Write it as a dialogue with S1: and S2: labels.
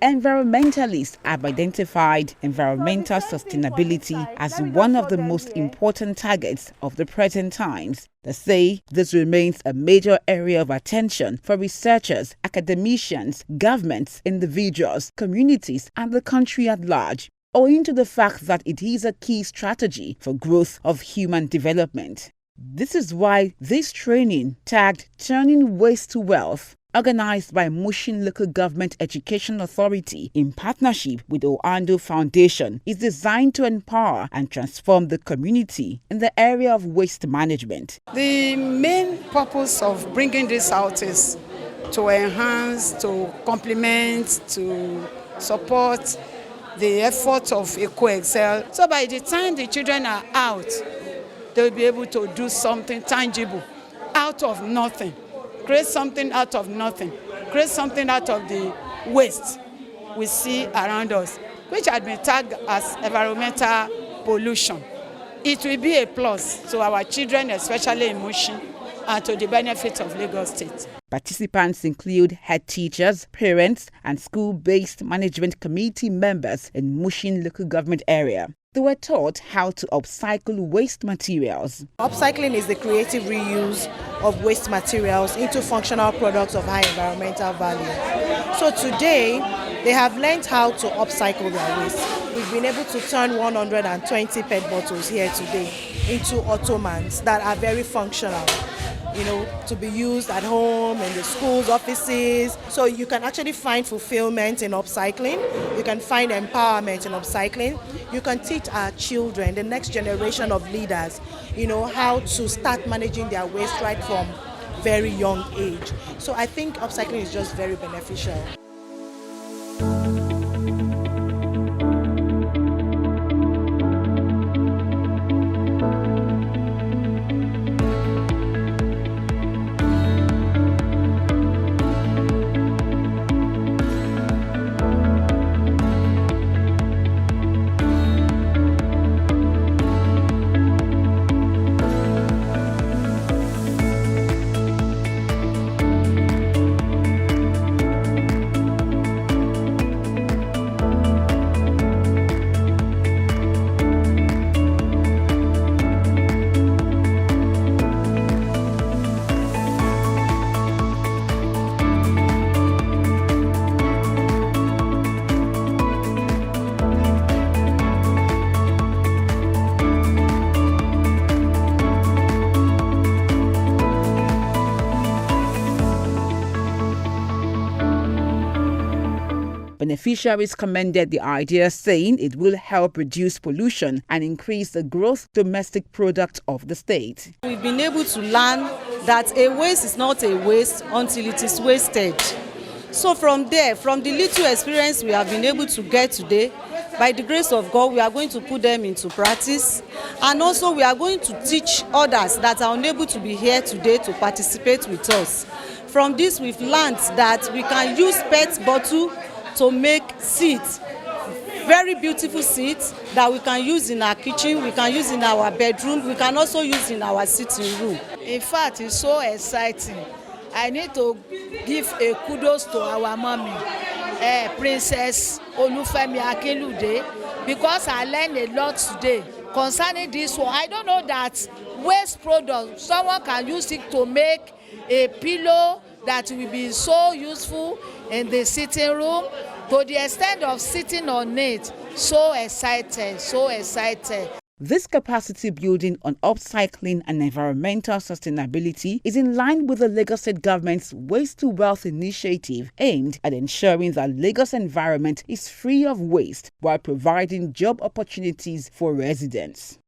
S1: Environmentalists have identified environmental sustainability as one of the most important targets of the present times. They say this remains a major area of attention for researchers, academicians, governments, individuals, communities, and the country at large, owing to the fact that it is a key strategy for growth of human development. This is why this training, tagged Turning Waste to Wealth, organized by Mushin Local Government Education Authority in partnership with Oando Foundation, is designed to empower and transform the community in the area of waste management.
S2: The main purpose of bringing this out is to enhance, to complement, to support the efforts of EcoExcel. So by the time the children are out, they'll be able to do something tangible out of nothing. Create something out of nothing. Create something out of the waste we see around us, which had been tagged as environmental pollution. It will be a plus to our children, especially in Mushin, and to the benefit of Lagos State.
S1: Participants include head teachers, parents, and school-based management committee members in Mushin local government area. They were taught how to upcycle waste materials.
S3: Upcycling is the creative reuse of waste materials into functional products of high environmental value. So today, they have learned how to upcycle their waste. We've been able to turn 120 PET bottles here today into ottomans that are very functional, to be used at home, in the schools, offices. So you can actually find fulfillment in upcycling. You can find empowerment in upcycling. You can teach our children, the next generation of leaders, how to start managing their waste right from very young age. So I think upcycling is just very beneficial.
S1: Beneficiaries commended the idea, saying it will help reduce pollution and increase the gross domestic product of the state.
S4: We've been able to learn that a waste is not a waste until it is wasted. So from there, from the little experience we have been able to get today, by the grace of God, we are going to put them into practice. And also we are going to teach others that are unable to be here today to participate with us. From this, we've learned that we can use PET bottle to make seats, very beautiful seats that we can use in our kitchen, we can use in our bedroom, we can also use in our sitting room.
S5: In fact, it's so exciting. I need to give a kudos to our mommy, Princess Olufemi Akinlude, because I learned a lot today concerning this one. I don't know that waste product, someone can use it to make a pillow that will be so useful in the sitting room, to the extent of sitting on it. So excited, so excited.
S1: This capacity building on upcycling and environmental sustainability is in line with the Lagos State government's Waste to Wealth initiative, aimed at ensuring that Lagos environment is free of waste while providing job opportunities for residents.